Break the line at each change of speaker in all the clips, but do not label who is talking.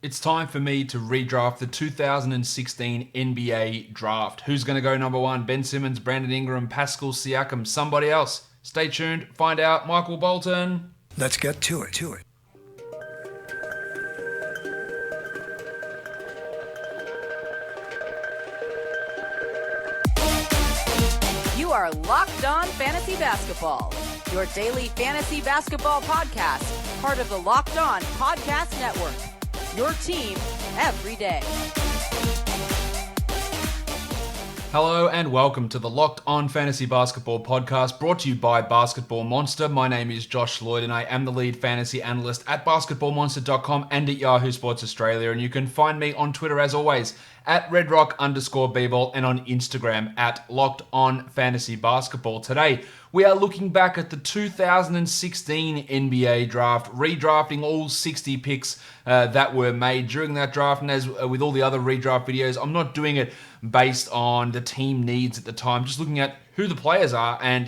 It's time for me to redraft the 2016 NBA draft. Who's going to go number one? Ben Simmons, Brandon Ingram, Pascal Siakam, somebody else? Stay tuned, find out. Michael Bolton.
Let's get to it.
You are Locked On Fantasy Basketball, your daily fantasy basketball podcast, part of the Locked On Podcast Network. Your team every day.
Hello and welcome to the Locked On Fantasy Basketball podcast brought to you by Basketball Monster. My name is Josh Lloyd and I am the lead fantasy analyst at basketballmonster.com and at Yahoo Sports Australia. And you can find me on Twitter as always at redrock_bball and on Instagram at Locked On Fantasy Basketball. Today, we are looking back at the 2016 NBA draft, redrafting all 60 picks that were made during that draft. And as with all the other redraft videos, I'm not doing it based on the team needs at the time, just looking at who the players are. And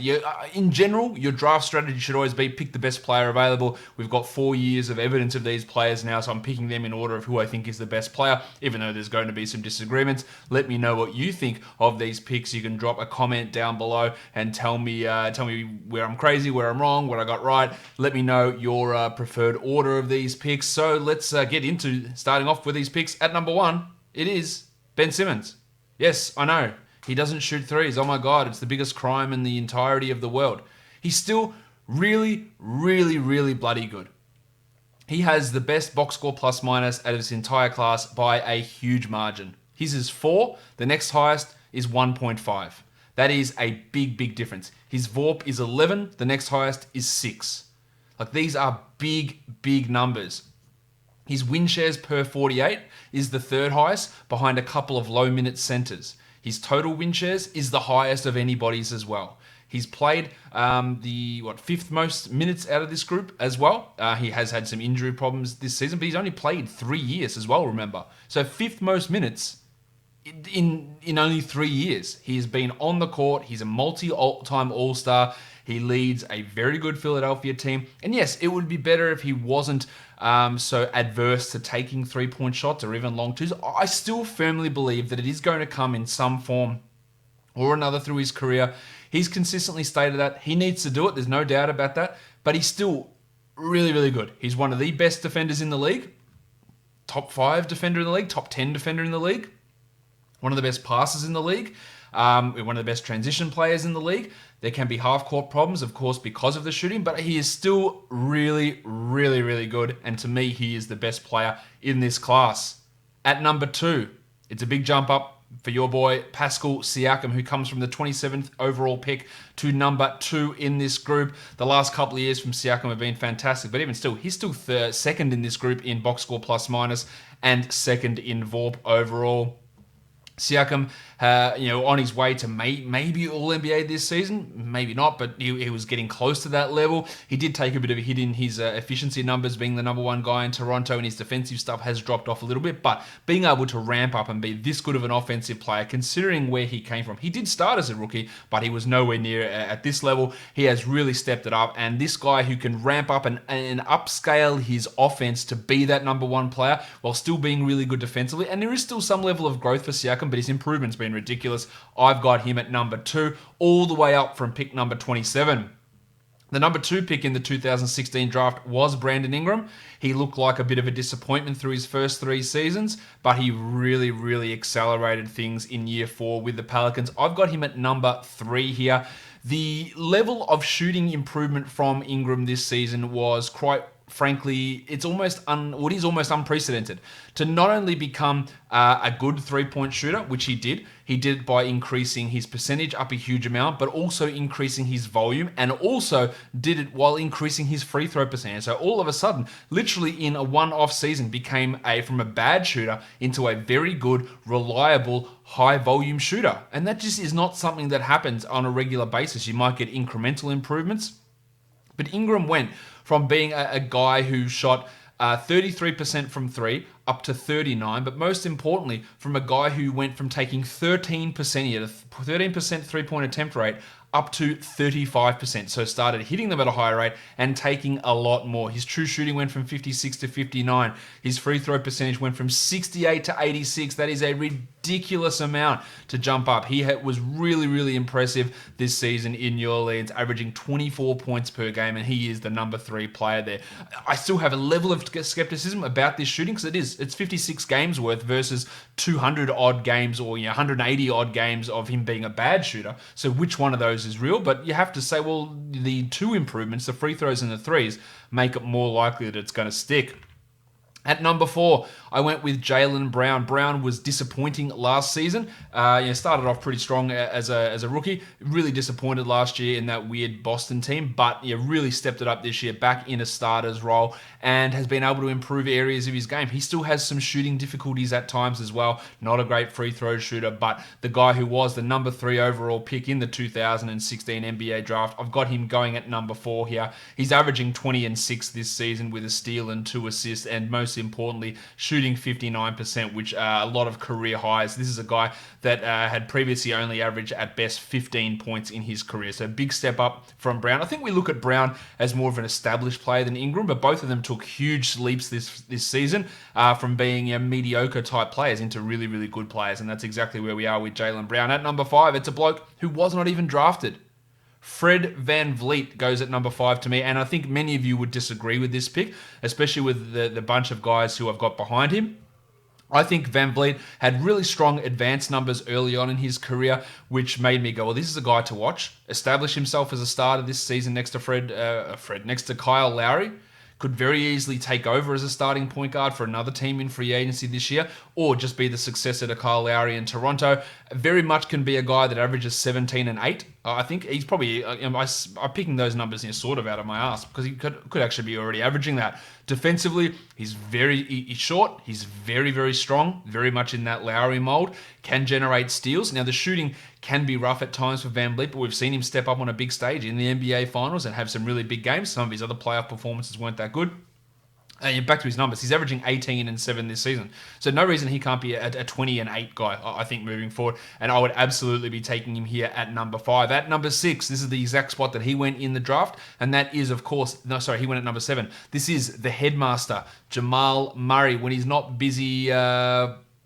in general, your draft strategy should always be pick the best player available. We've got 4 years of evidence of these players now, so I'm picking them in order of who I think is the best player, even though there's going to be some disagreements. Let me know what you think of these picks. You can drop a comment down below and tell me where I'm crazy, where I'm wrong, what I got right. Let me know your preferred order of these picks. So let's get into starting off with these picks. At number one, it is Ben Simmons. Yes, I know. He doesn't shoot threes. Oh my God, it's the biggest crime in the entirety of the world. He's still really bloody good. He has the best box score plus minus out of his entire class by a huge margin. His is 4. The next highest is 1.5. That is a big difference. His VORP is 11. The next highest is 6. Like, these are big numbers. His win shares per 48 is the third highest behind a couple of low minute centers. His total win shares is the highest of anybody's as well. He's played the fifth most minutes out of this group as well. He has had some injury problems this season, but he's only played 3 years as well, remember. So fifth most minutes in only 3 years. He has been on the court. He's a multi-time All-Star. He leads a very good Philadelphia team. And yes, it would be better if he wasn't so adverse to taking three-point shots or even long twos. I still firmly believe that it is going to come in some form or another through his career. He's consistently stated that. He needs to do it. There's no doubt about that. But he's still really good. He's one of the best defenders in the league. Top 5 defender in the league. Top 10 defender in the league. One of the best passers in the league. One of the best transition players in the league. There can be half-court problems, of course, because of the shooting, but he is still really good. And to me, he is the best player in this class. At number 2, it's a big jump up for your boy, Pascal Siakam, who comes from the 27th overall pick to number 2 in this group. The last couple of years from Siakam have been fantastic, but even still, he's still second in this group in box score plus minus and second in VORP overall. Siakam, on his way to maybe All-NBA this season, maybe not, but he was getting close to that level. He did take a bit of a hit in his efficiency numbers, being the number 1 guy in Toronto, and his defensive stuff has dropped off a little bit, but being able to ramp up and be this good of an offensive player, considering where he came from. He did start as a rookie, but he was nowhere near at this level. He has really stepped it up, and this guy who can ramp up and upscale his offense to be that number 1 player while still being really good defensively, and there is still some level of growth for Siakam, but his improvement's been ridiculous. I've got him at number 2, all the way up from pick number 27. The number 2 pick in the 2016 draft was Brandon Ingram. He looked like a bit of a disappointment through his first 3 seasons, but he really accelerated things in year 4 with the Pelicans. I've got him at number 3 here. The level of shooting improvement from Ingram this season was quite frankly, it is almost unprecedented. To not only become a good three-point shooter, which he did it by increasing his percentage up a huge amount, but also increasing his volume, and also did it while increasing his free throw percentage. So all of a sudden, literally in a one-off season, became from a bad shooter into a very good, reliable, high-volume shooter. And that just is not something that happens on a regular basis. You might get incremental improvements, but Ingram went from being a guy who shot 33% from 3 up to 39%, but most importantly, from a guy who went from taking 13%, he had a 13% three-point attempt rate, up to 35%. So started hitting them at a higher rate and taking a lot more. His true shooting went from 56 to 59. His free throw percentage went from 68 to 86. That is a ridiculous amount to jump up. He was really, really impressive this season in New Orleans, averaging 24 points per game, and he is the number 3 player there. I still have a level of skepticism about this shooting because it's 56 games worth versus 200 odd games or 180 odd games of him being a bad shooter. So which one of those is real? But you have to say, well, the 2 improvements, the free throws and the threes, make it more likely that it's going to stick. At number 4, I went with Jalen Brown. Brown was disappointing last season. Started off pretty strong as a rookie. Really disappointed last year in that weird Boston team, but really stepped it up this year, back in a starter's role, and has been able to improve areas of his game. He still has some shooting difficulties at times as well. Not a great free throw shooter, but the guy who was the number 3 overall pick in the 2016 NBA draft, I've got him going at number 4 here. He's averaging 20 and 6 this season with a steal and 2 assists, and most importantly, shooting 59%, which are a lot of career highs. This is a guy that had previously only averaged at best 15 points in his career. So big step up from Brown. I think we look at Brown as more of an established player than Ingram, but both of them took huge leaps this season from being mediocre type players into really, really good players. And that's exactly where we are with Jalen Brown. At number 5, it's a bloke who was not even drafted. Fred VanVleet goes at number 5 to me, and I think many of you would disagree with this pick, especially with the bunch of guys who I've got behind him. I think VanVleet had really strong advanced numbers early on in his career, which made me go, well, this is a guy to watch. Establish himself as a starter this season next to next to Kyle Lowry. Could very easily take over as a starting point guard for another team in free agency this year, or just be the successor to Kyle Lowry in Toronto. Very much can be a guy that averages 17 and 8. I think he's probably, I'm picking those numbers sort of out of my ass because he could actually be already averaging that. Defensively, he's short, he's very, very strong, very much in that Lowry mold, can generate steals. Now, the shooting can be rough at times for VanVleet, but we've seen him step up on a big stage in the NBA Finals and have some really big games. Some of his other playoff performances weren't that good. Back to his numbers, he's averaging 18 and 7 this season. So no reason he can't be a 20 and 8 guy, I think, moving forward. And I would absolutely be taking him here at number 5. At number 6, this is the exact spot that he went in the draft. And that is, of course, he went at number 7. This is the Headmaster, Jamal Murray, when he's not busy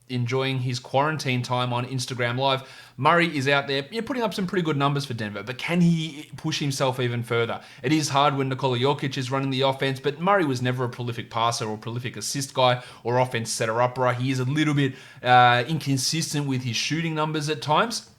enjoying his quarantine time on Instagram Live. Murray is out there putting up some pretty good numbers for Denver, but can he push himself even further? It is hard when Nikola Jokic is running the offense, but Murray was never a prolific passer or prolific assist guy or offense setter-upper. He is a little bit inconsistent with his shooting numbers at times.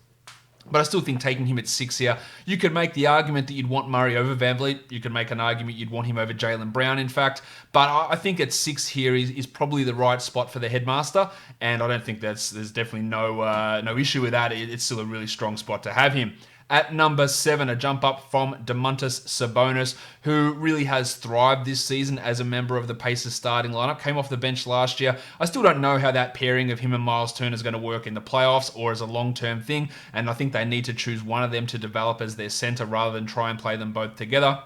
But I still think taking him at 6 here, you could make the argument that you'd want Murray over VanVleet. You could make an argument you'd want him over Jalen Brown, in fact. But I think at 6 here is probably the right spot for the Headmaster. And I don't think there's definitely no issue with that. It's still a really strong spot to have him. At number 7, a jump up from Domantas Sabonis, who really has thrived this season as a member of the Pacers starting lineup. Came off the bench last year. I still don't know how that pairing of him and Miles Turner is going to work in the playoffs or as a long-term thing, and I think they need to choose one of them to develop as their center rather than try and play them both together.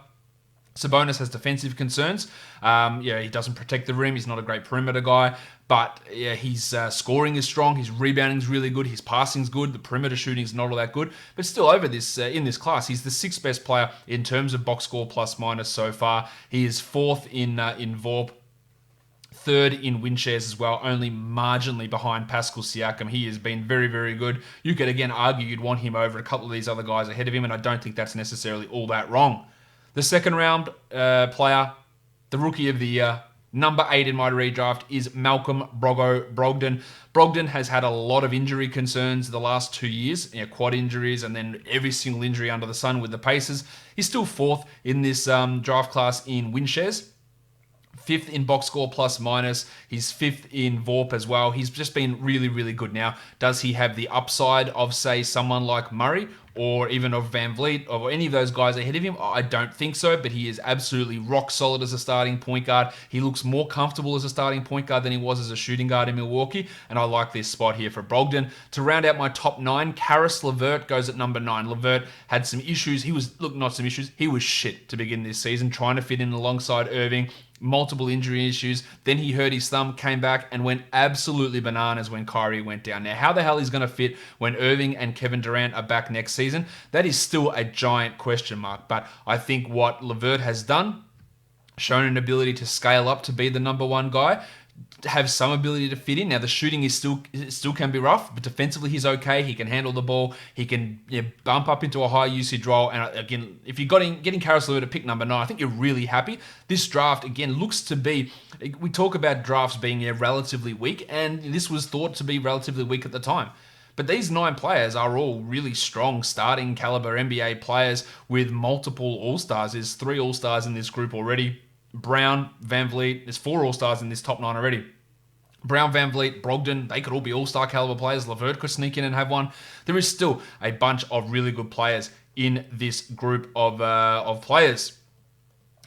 Sabonis has defensive concerns. He doesn't protect the rim. He's not a great perimeter guy. But his scoring is strong. His rebounding is really good. His passing is good. The perimeter shooting is not all that good. But still, over this in this class, he's the 6th best player in terms of box score plus minus so far. He is 4th in VORP. 3rd in win shares as well, only marginally behind Pascal Siakam. He has been very, very good. You could again argue you'd want him over a couple of these other guys ahead of him, and I don't think that's necessarily all that wrong. The second round player, the rookie of the year, number 8 in my redraft, is Malcolm Brogdon. Brogdon has had a lot of injury concerns the last 2 years, quad injuries and then every single injury under the sun with the Pacers. He's still 4th in this draft class in win shares. 5th in box score plus minus. He's 5th in VORP as well. He's just been really, really good. Now, does he have the upside of, say, someone like Murray or even of VanVleet or any of those guys ahead of him? I don't think so, but he is absolutely rock solid as a starting point guard. He looks more comfortable as a starting point guard than he was as a shooting guard in Milwaukee, and I like this spot here for Brogdon. To round out my top 9, Caris LeVert goes at number 9. LeVert had some issues. He was shit to begin this season, trying to fit in alongside Irving. multiple injury issues. Then he hurt his thumb, came back, and went absolutely bananas when Kyrie went down. Now, how the hell he's going to fit when Irving and Kevin Durant are back next season, that is still a giant question mark. But I think what LeVert has done, shown an ability to scale up to be the number one guy, have some ability to fit in. Now, the shooting is still can be rough, but defensively he's okay. He can handle the ball. He can bump up into a high usage role. And again, if you're getting Caris LeVert at pick number 9, I think you're really happy. This draft, again, looks to be, we talk about drafts being relatively weak, and this was thought to be relatively weak at the time. But these 9 players are all really strong, starting caliber NBA players with multiple All-Stars. There's 3 All-Stars in this group already. Brown, VanVleet, there's 4 All-Stars in this top 9 already. Brown, VanVleet, Brogdon, they could all be All-Star caliber players. LeVert could sneak in and have one. There is still a bunch of really good players in this group of players.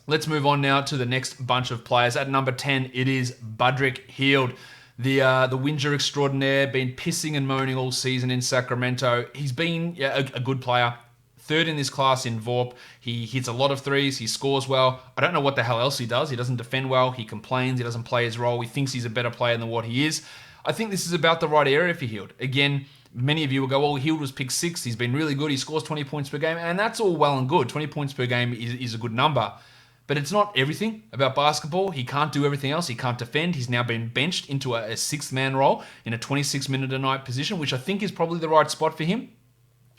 Let's move on now to the next bunch of players. At number 10, it is Budrick Hield. The Whinger extraordinaire, been pissing and moaning all season in Sacramento. He's been a good player. 3rd in this class in VORP. He hits a lot of threes. He scores well. I don't know what the hell else he does. He doesn't defend well. He complains. He doesn't play his role. He thinks he's a better player than what he is. I think this is about the right area for Hield. Again, many of you will go, well, Hield was picked 6th. He's been really good. He scores 20 points per game. And that's all well and good. 20 points per game is a good number. But it's not everything about basketball. He can't do everything else. He can't defend. He's now been benched into a 6th-man role in a 26-minute-a-night position, which I think is probably the right spot for him.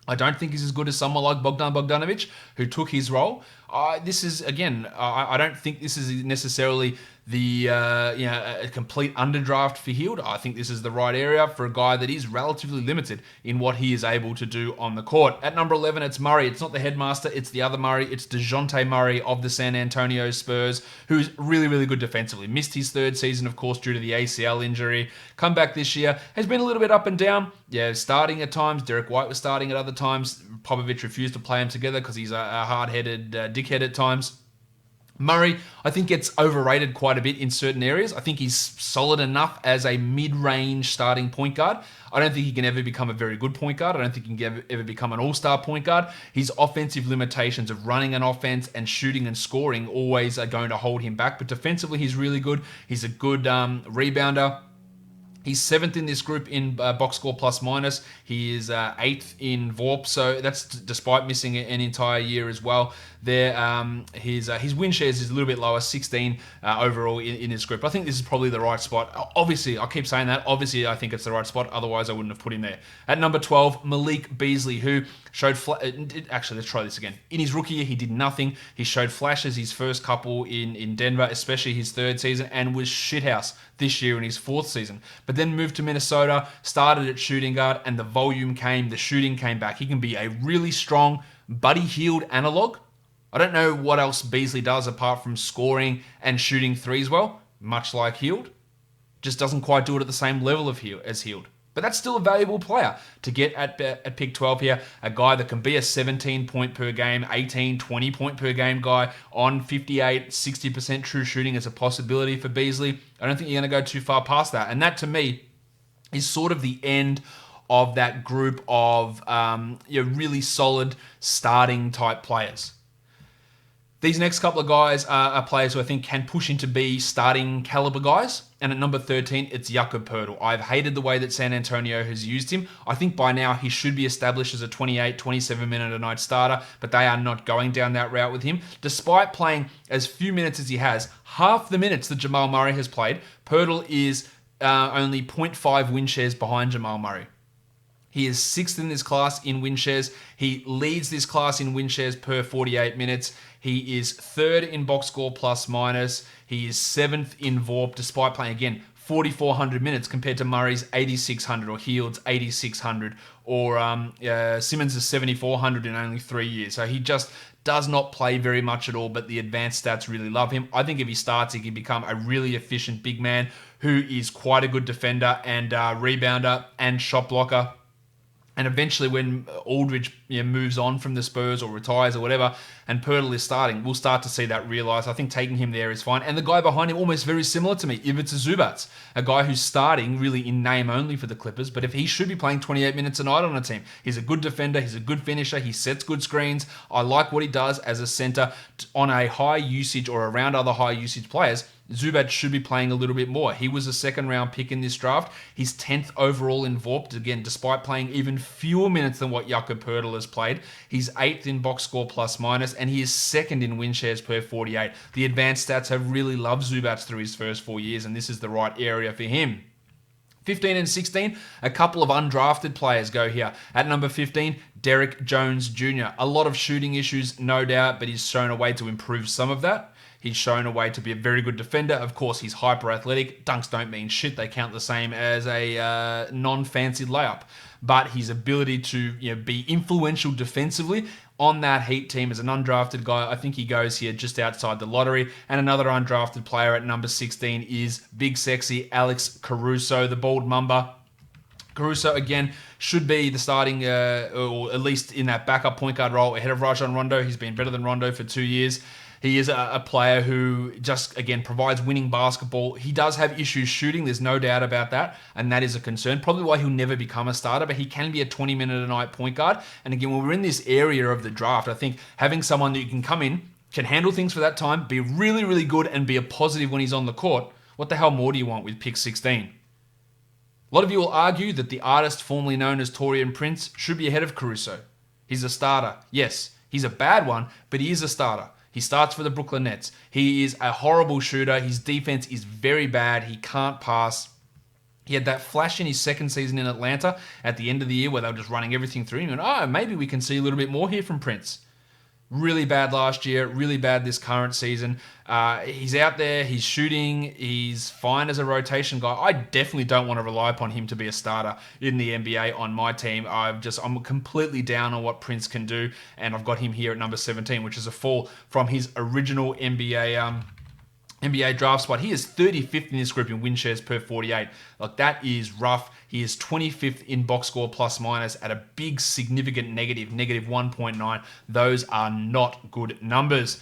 I don't think he's as good as someone like Bogdan Bogdanovic, who took his role. This is, again, I don't think this is necessarily a complete underdraft for Hield. I think this is the right area for a guy that is relatively limited in what he is able to do on the court. At number 11, it's Murray. It's not the Headmaster. It's the other Murray. It's DeJounte Murray of the San Antonio Spurs, who's really, really good defensively. Missed his 3rd season, of course, due to the ACL injury. Come back this year. Has been a little bit up and down. Yeah, starting at times. Derek White was starting at other times. Popovich refused to play him together because he's a hard-headed dickhead at times. Murray, I think, gets overrated quite a bit in certain areas. I think he's solid enough as a mid-range starting point guard. I don't think he can ever become a very good point guard. I don't think he can ever become an all-star point guard. His offensive limitations of running an offense and shooting and scoring always are going to hold him back. But defensively, he's really good. He's a good rebounder. He's 7th in this group in box score plus minus. He is 8th in VORP, so that's despite missing an entire year as well. There, his win shares is a little bit lower, 16 overall in this group. I think this is probably the right spot. Obviously, I keep saying that. Obviously, I think it's the right spot. Otherwise, I wouldn't have put him there. At number 12, Malik Beasley, who showed... Actually, let's try this again. In his rookie year, he did nothing. He showed flashes his first couple in Denver, especially his 3rd season, and was shithouse this year in his 4th season. But then moved to Minnesota, started at shooting guard, and the volume came, the shooting came back. He can be a really strong Buddy Hield analog. I don't know what else Beasley does apart from scoring and shooting threes well, much like Hield. Just doesn't quite do it at the same level as Hield. But that's still a valuable player to get at pick 12 here. A guy that can be a 17 point per game, 18, 20 point per game guy on 58, 60% true shooting is a possibility for Beasley. I don't think you're going to go too far past that. And that, to me, is sort of the end of that group of really solid starting type players. These next couple of guys are players who I think can push into be starting caliber guys. And at number 13, it's Jakob Hurdle. I've hated the way that San Antonio has used him. I think by now he should be established as a 28, 27-minute-a-night starter, but they are not going down that route with him. Despite playing as few minutes as he has, half the minutes that Jamal Murray has played, Hurdle is only 0.5 win shares behind Jamal Murray. He is 6th in this class in win shares. He leads this class in win shares per 48 minutes. He is 3rd in box score plus minus. He is 7th in VORP, despite playing, again, 4,400 minutes compared to Murray's 8,600 or Hield's 8,600 or Simmons' 7,400 in only 3 years. So he just does not play very much at all, but the advanced stats really love him. I think if he starts, he can become a really efficient big man who is quite a good defender and rebounder and shot blocker. And eventually when Aldridge moves on from the Spurs or retires or whatever, and Hurdle is starting, we'll start to see that realised. I think taking him there is fine. And the guy behind him, almost very similar to me, Ivica Zubac, a guy who's starting really in name only for the Clippers, but if he should be playing 28 minutes a night on a team. He's a good defender, he's a good finisher, he sets good screens. I like what he does as a centre on a high usage or around other high usage players. Zubac should be playing a little bit more. He was a second-round pick in this draft. He's 10th overall in VORP, again, despite playing even fewer minutes than what Jakob Hurdle has played. He's 8th in box score plus-minus, and he is 2nd in win shares per 48. The advanced stats have really loved Zubac through his first 4 years, and this is the right area for him. 15 and 16, a couple of undrafted players go here. At number 15, Derrick Jones Jr. A lot of shooting issues, no doubt, but he's shown a way to improve some of that. He's shown a way to be a very good defender. Of course, he's hyper athletic. Dunks don't mean shit. They count the same as a non-fancied layup. But his ability to be influential defensively on that Heat team as an undrafted guy, I think he goes here just outside the lottery. And another undrafted player at number 16 is big sexy Alex Caruso, the bald mamba. Caruso, again, should be the starting, or at least in that backup point guard role ahead of Rajon Rondo. He's been better than Rondo for 2 years. He is a player who just, again, provides winning basketball. He does have issues shooting, there's no doubt about that, and that is a concern. Probably why he'll never become a starter, but he can be a 20-minute-a-night point guard. And again, when we're in this area of the draft, I think having someone that you can come in, can handle things for that time, be really, really good, and be a positive when he's on the court, what the hell more do you want with pick 16? A lot of you will argue that the artist formerly known as Taurean Prince should be ahead of Caruso. He's a starter. Yes, he's a bad one, but he is a starter. He starts for the Brooklyn Nets. He is a horrible shooter. His defense is very bad. He can't pass. He had that flash in his second season in Atlanta at the end of the year where they were just running everything through him. And maybe we can see a little bit more here from Prince. Really bad last year, really bad this current season. He's out there, he's shooting, he's fine as a rotation guy. I definitely don't want to rely upon him to be a starter in the NBA on my team. I'm completely down on what Prince can do, and I've got him here at number 17, which is a fall from his original NBA draft spot. He is 35th in this group in win shares per 48. Like, that is rough. He is 25th in box score plus minus at a big significant negative 1.9. Those are not good numbers.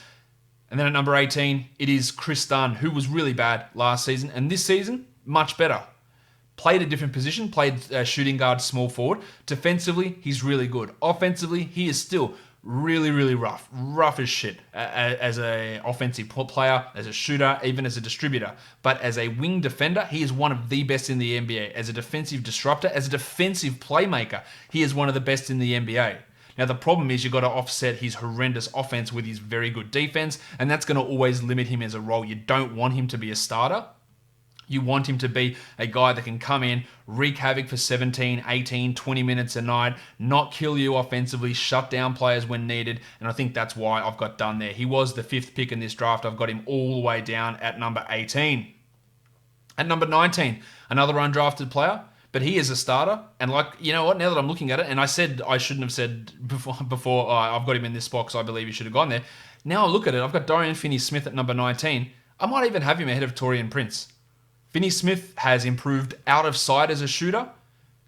And then at number 18, it is Chris Dunn, who was really bad last season, and this season, much better. Played a different position, played shooting guard, small forward. Defensively, he's really good. Offensively, he is still really, really rough as shit as an offensive player, as a shooter, even as a distributor. But as a wing defender, he is one of the best in the NBA. As a defensive disruptor, as a defensive playmaker, he is one of the best in the NBA. Now, the problem is you've got to offset his horrendous offense with his very good defense, and that's going to always limit him as a role. You don't want him to be a starter. You want him to be a guy that can come in, wreak havoc for 17, 18, 20 minutes a night, not kill you offensively, shut down players when needed, and I think that's why I've got Dunn there. He was the 5th pick in this draft. I've got him all the way down at number 18. At number 19, another undrafted player, but he is a starter, and you know what, now that I'm looking at it, and I said I shouldn't have said before I've got him in this spot because I believe he should have gone there. Now I look at it, I've got Dorian Finney-Smith at number 19. I might even have him ahead of Taurean Prince. Finney-Smith has improved out of sight as a shooter,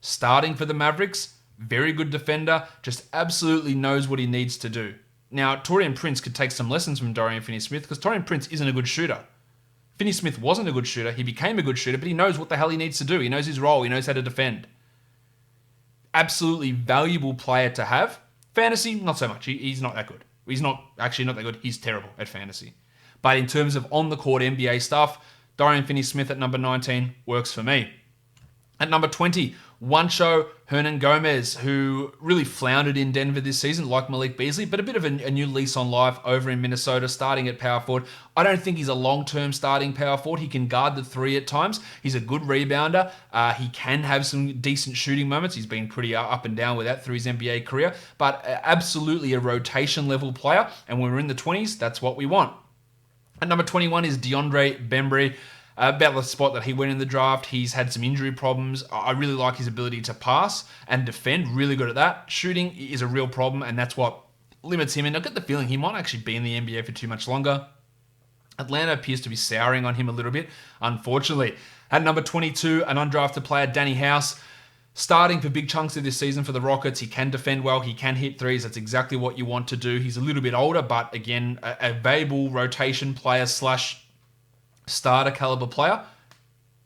starting for the Mavericks, very good defender, just absolutely knows what he needs to do. Now, Taurean Prince could take some lessons from Dorian Finney-Smith because Taurean Prince isn't a good shooter. Finney-Smith wasn't a good shooter, he became a good shooter, but he knows what the hell he needs to do. He knows his role, he knows how to defend. Absolutely valuable player to have. Fantasy, not so much. He's not that good. He's not that good. He's terrible at fantasy. But in terms of on-the-court NBA stuff, Dorian Finney-Smith at number 19 works for me. At number 20, Juancho Hernan-Gomez, who really floundered in Denver this season, like Malik Beasley, but a bit of a new lease on life over in Minnesota, starting at power forward. I don't think he's a long-term starting power forward. He can guard the 3 at times. He's a good rebounder. He can have some decent shooting moments. He's been pretty up and down with that through his NBA career, but absolutely a rotation-level player. And when we're in the 20s, that's what we want. At number 21 is Deandre Bembry. About the spot that he went in the draft. He's had some injury problems. I really like his ability to pass and defend. Really good at that. Shooting is a real problem, and that's what limits him. And I get the feeling he might actually be in the NBA for too much longer. Atlanta appears to be souring on him a little bit, unfortunately. At number 22, an undrafted player, Danny House. Starting for big chunks of this season for the Rockets, he can defend well, he can hit threes. That's exactly what you want to do. He's a little bit older, but again, a valuable rotation player / starter caliber player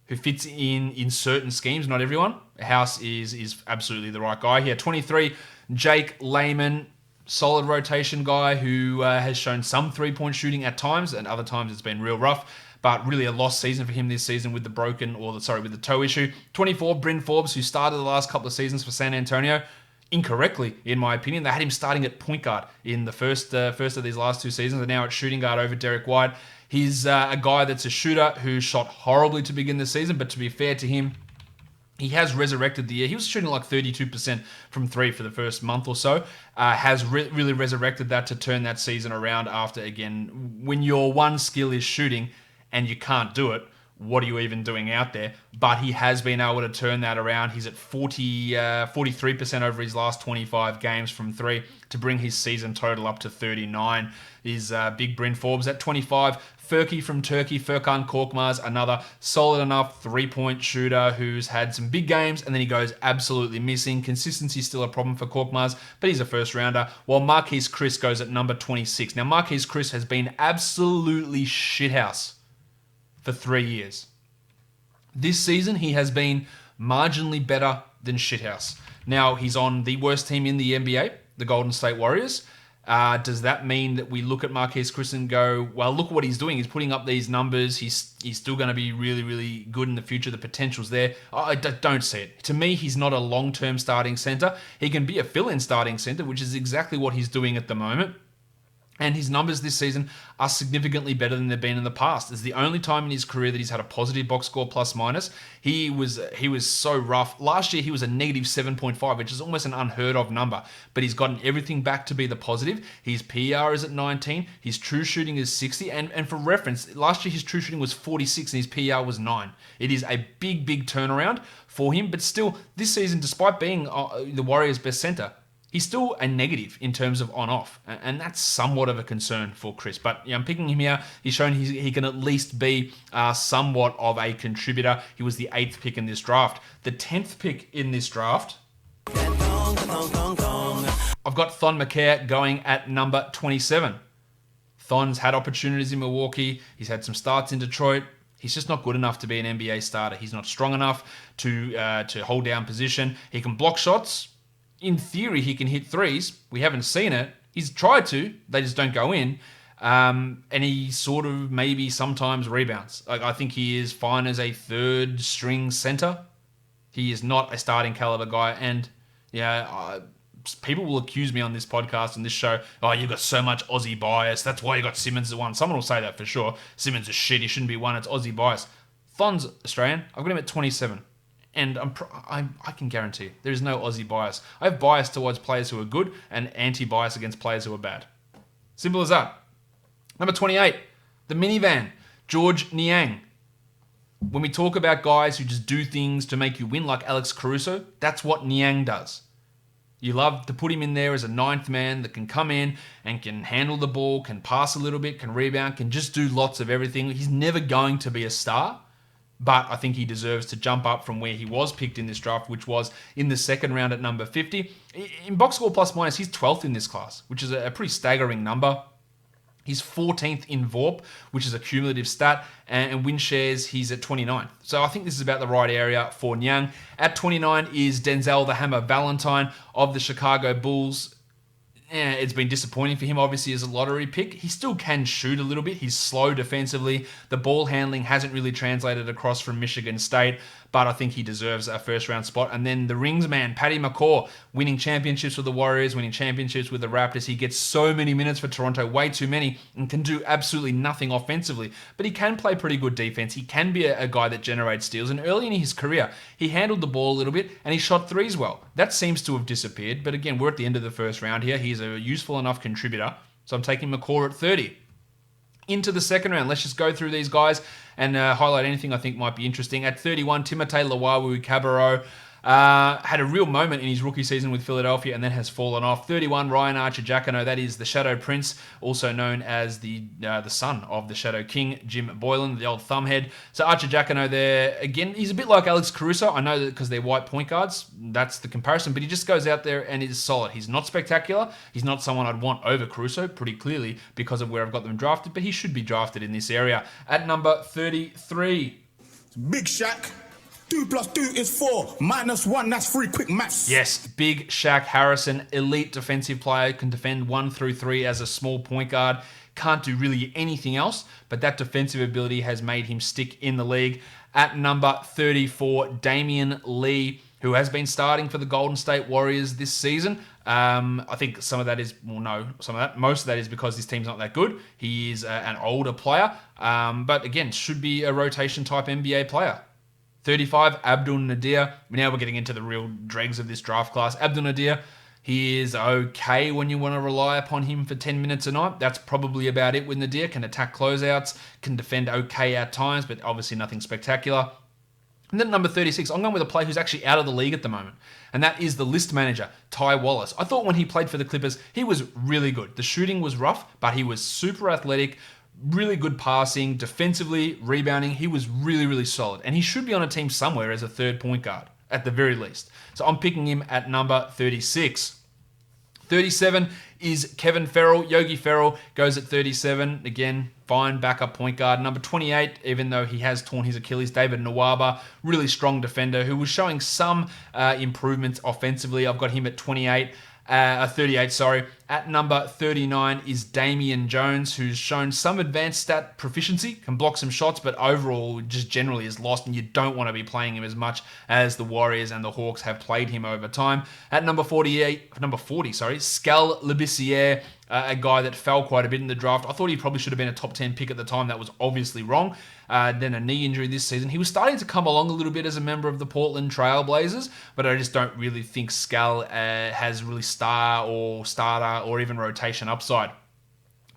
who fits in certain schemes, not everyone. House is absolutely the right guy here. 23, Jake Layman, solid rotation guy who has shown some three-point shooting at times, and other times it's been real rough. But really a lost season for him this season with the toe issue. 24, Bryn Forbes, who started the last couple of seasons for San Antonio, incorrectly, in my opinion. They had him starting at point guard in the first of these last 2 seasons, and now at shooting guard over Derrick White. He's a guy that's a shooter who shot horribly to begin the season, but to be fair to him, he has resurrected the year. He was shooting like 32% from 3 for the first month or so. Has really resurrected that to turn that season around after, again, when your one skill is shooting, and you can't do it, what are you even doing out there? But he has been able to turn that around. He's at 43% over his last 25 games from 3 to bring his season total up to 39. Is big Bryn Forbes at 25. Furky from Turkey, Furkan Korkmaz, another solid enough three-point shooter who's had some big games and then he goes absolutely missing. Consistency is still a problem for Korkmaz, but he's a first-rounder. While Marquise Chris goes at number 26. Now, Marquise Chris has been absolutely shithouse for 3 years. This season, he has been marginally better than shithouse. Now, he's on the worst team in the NBA, the Golden State Warriors. Does that mean that we look at Marquise Chris and go, well, look what he's doing. He's putting up these numbers. He's still going to be really, really good in the future. The potential's there. I don't see it. To me, he's not a long-term starting center. He can be a fill-in starting center, which is exactly what he's doing at the moment. And his numbers this season are significantly better than they've been in the past. It's the only time in his career that he's had a positive box score plus minus. He was so rough. Last year, he was a negative 7.5, which is almost an unheard of number. But he's gotten everything back to be the positive. His PER is at 19. His true shooting is 60. And for reference, last year his true shooting was 46 and his PER was 9. It is a big, big turnaround for him. But still, this season, despite being the Warriors' best center, he's still a negative in terms of on-off, and that's somewhat of a concern for Chris. But I'm picking him here. He's shown he can at least be somewhat of a contributor. He was the 8th pick in this draft. The 10th pick in this draft, I've got Thon McCare going at number 27. Thon's had opportunities in Milwaukee. He's had some starts in Detroit. He's just not good enough to be an NBA starter. He's not strong enough to hold down position. He can block shots. In theory, he can hit threes. We haven't seen it. He's tried to. They just don't go in. And he sort of maybe sometimes rebounds. I think he is fine as a third string center. He is not a starting caliber guy. And people will accuse me on this podcast, on this show, oh, you've got so much Aussie bias. That's why you got Simmons at 1. Someone will say that for sure. Simmons is shit. He shouldn't be 1. It's Aussie bias. Thon's Australian. I've got him at 27. And I can guarantee there is no Aussie bias. I have bias towards players who are good and anti-bias against players who are bad. Simple as that. Number 28, the minivan, George Niang. When we talk about guys who just do things to make you win, like Alex Caruso, that's what Niang does. You love to put him in there as a 9th man that can come in and can handle the ball, can pass a little bit, can rebound, can just do lots of everything. He's never going to be a star. But I think he deserves to jump up from where he was picked in this draft, which was in the 2nd round at number 50. In box score plus minus, he's 12th in this class, which is a pretty staggering number. He's 14th in VORP, which is a cumulative stat, and win shares, he's at 29th. So I think this is about the right area for Niang. At 29 is Denzel the Hammer Valentine of the Chicago Bulls. It's been disappointing for him, obviously, as a lottery pick. He still can shoot a little bit. He's slow defensively. The ball handling hasn't really translated across from Michigan State, but I think he deserves a first-round spot. And then the rings man, Patty McCaw, winning championships with the Warriors, winning championships with the Raptors. He gets so many minutes for Toronto, way too many, and can do absolutely nothing offensively. But he can play pretty good defense. He can be a guy that generates steals. And early in his career, he handled the ball a little bit, and he shot threes well. That seems to have disappeared. But again, we're at the end of the first round here. He's a useful enough contributor. So I'm taking McCaw at 30. Into the 2nd round, let's just go through these guys and highlight anything I think might be interesting. At 31, Timothé Luwawu-Cabarrot. Had a real moment in his rookie season with Philadelphia and then has fallen off. 31, Ryan Archer-Jacquino. That is the Shadow Prince, also known as the son of the Shadow King, Jim Boylan, the old thumbhead. So Archer-Jacquino there, again, he's a bit like Alex Caruso. I know that because they're white point guards, that's the comparison, but he just goes out there and is solid. He's not spectacular. He's not someone I'd want over Caruso, pretty clearly, because of where I've got them drafted, but he should be drafted in this area. At number 33.
Big Shaq. 2 + 2 is 4. -1, that's 3. Quick maths.
Yes, big Shaq Harrison, elite defensive player, can defend 1 through 3 as a small point guard. Can't do really anything else, but that defensive ability has made him stick in the league. At number 34, Damion Lee, who has been starting for the Golden State Warriors this season. I think most of that is because his team's not that good. He is an older player, but again, should be a rotation type NBA player. 35, Abdul Nadir. Now we're getting into the real dregs of this draft class. Abdul Nadir, he is okay when you want to rely upon him for 10 minutes a night. That's probably about it with Nadir. Can attack closeouts, can defend okay at times, but obviously nothing spectacular. And then number 36, I'm going with a player who's actually out of the league at the moment, and that is the list manager, Ty Wallace. I thought when he played for the Clippers, he was really good. The shooting was rough, but he was super athletic, really good passing, defensively, rebounding. He was really, really solid. And he should be on a team somewhere as a third point guard, at the very least. So I'm picking him at number 36. 37 is Kevin Farrell. Yogi Ferrell goes at 37. Again, fine backup point guard. Number 28, even though he has torn his Achilles, David Nwaba, really strong defender who was showing some improvements offensively. I've got him at 38, sorry. At number 39 is Damian Jones, who's shown some advanced stat proficiency, can block some shots, but overall just generally is lost, and you don't want to be playing him as much as the Warriors and the Hawks have played him over time. At number 40, Skell Labissiere, a guy that fell quite a bit in the draft. I thought he probably should have been a top 10 pick at the time. That was obviously wrong. Then a knee injury this season. He was starting to come along a little bit as a member of the Portland Trail Blazers, but I just don't really think Skell has really starter or even rotation upside.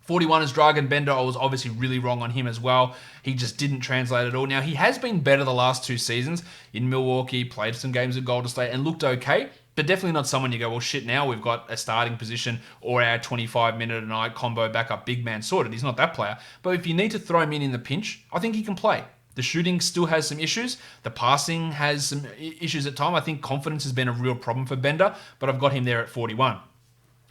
41 is Dragan Bender. I was obviously really wrong on him as well. He just didn't translate at all. Now, he has been better the last 2 seasons in Milwaukee, played some games at Golden State and looked okay, but definitely not someone you go, well, shit, now we've got a starting position or our 25-minute-a-night combo backup big man sorted. He's not that player. But if you need to throw him in the pinch, I think he can play. The shooting still has some issues. The passing has some issues at times. I think confidence has been a real problem for Bender, but I've got him there at 41.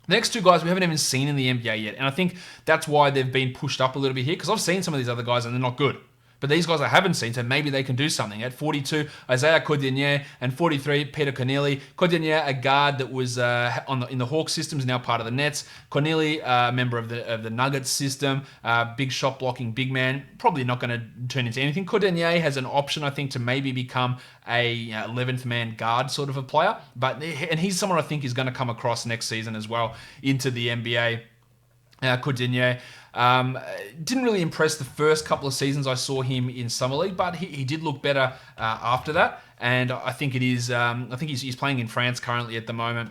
The next 2 guys we haven't even seen in the NBA yet, and I think that's why they've been pushed up a little bit here, because I've seen some of these other guys and they're not good. But these guys I haven't seen, so maybe they can do something. At 42, Isaiah Cordinier, and 43, Peter Corneli. Cordinier, a guard that was in the Hawks system, is now part of the Nets. Corneli, a member of the Nuggets system, big shot blocking, big man. Probably not going to turn into anything. Cordinier has an option, I think, to maybe become a 11th man guard sort of a player. And he's someone I think is going to come across next season as well into the NBA. Cordinier. Didn't really impress the first couple of seasons I saw him in Summer League, but he did look better after that. And I think it is. I think he's playing in France currently at the moment.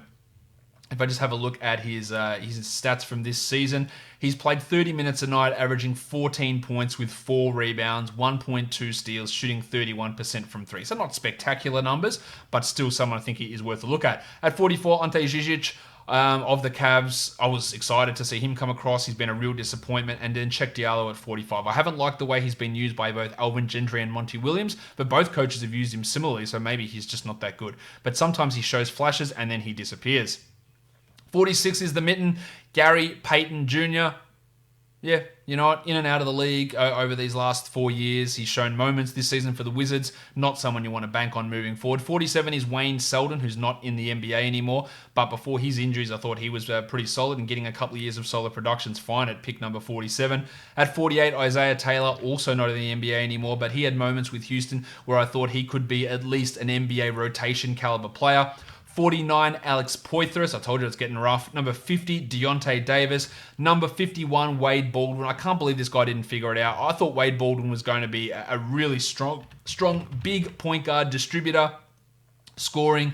If I just have a look at his stats from this season, he's played 30 minutes a night, averaging 14 points with 4 rebounds, 1.2 steals, shooting 31% from 3. So not spectacular numbers, but still someone I think is worth a look at. At 44, Ante Žižić. Of the Cavs, I was excited to see him come across. He's been a real disappointment. And then Cheick Diallo at 45. I haven't liked the way he's been used by both Alvin Gentry and Monty Williams, but both coaches have used him similarly, so maybe he's just not that good. But sometimes he shows flashes and then he disappears. 46 is the mitten, Gary Payton Jr. Yeah, you know what? In and out of the league over these last 4 years. He's shown moments this season for the Wizards. Not someone you want to bank on moving forward. 47 is Wayne Selden, who's not in the NBA anymore. But before his injuries, I thought he was pretty solid, and getting a couple of years of solid production's fine at pick number 47. At 48, Isaiah Taylor, also not in the NBA anymore, but he had moments with Houston where I thought he could be at least an NBA rotation caliber player. 49, Alex Poitras. I told you it's getting rough. Number 50, Deontay Davis. Number 51, Wade Baldwin. I can't believe this guy didn't figure it out. I thought Wade Baldwin was going to be a really strong, big point guard distributor, scoring,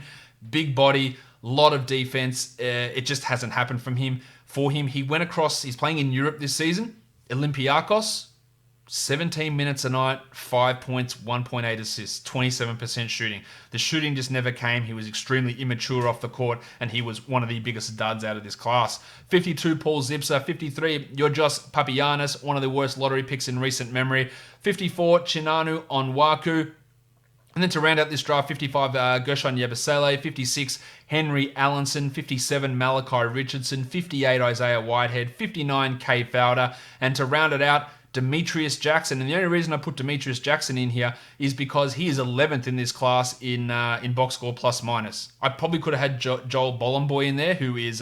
big body, lot of defense. It just hasn't happened for him. He went across, he's playing in Europe this season. Olympiacos. 17 minutes a night, 5 points, 1.8 assists, 27% shooting. The shooting just never came. He was extremely immature off the court, and he was one of the biggest duds out of this class. 52, Paul Zipser. 53, Georgios Papagiannis, one of the worst lottery picks in recent memory. 54, Chinanu Onwaku. And then to round out this draft, 55, Gershon Yabusele. 56, Henry Allenson. 57, Malachi Richardson. 58, Isaiah Whitehead. 59, Kay Fowler. And to round it out, Demetrius Jackson. And the only reason I put Demetrius Jackson in here is because he is 11th in this class in box score plus minus. I probably could have had Joel Bolomboy in there, who is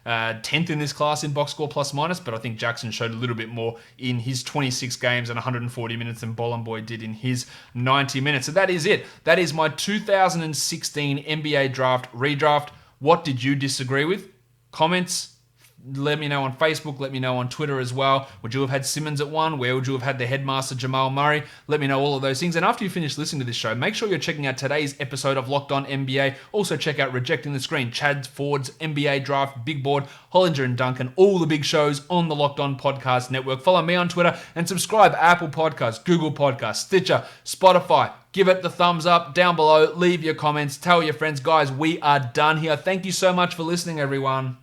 10th in this class in box score plus minus, but I think Jackson showed a little bit more in his 26 games and 140 minutes than Bolomboy did in his 90 minutes. So that is it. That is my 2016 NBA draft redraft. What did you disagree with? Comments? Let me know on Facebook. Let me know on Twitter as well. Would you have had Simmons at 1? Where would you have had the Headmaster Jamal Murray? Let me know all of those things. And after you finish listening to this show, make sure you're checking out today's episode of Locked On NBA. Also check out Rejecting the Screen, Chad Ford's NBA Draft, Big Board, Hollinger and Duncan, all the big shows on the Locked On Podcast Network. Follow me on Twitter and subscribe to Apple Podcasts, Google Podcasts, Stitcher, Spotify. Give it the thumbs up down below. Leave your comments. Tell your friends. Guys, we are done here. Thank you so much for listening, everyone.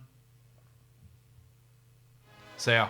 See ya.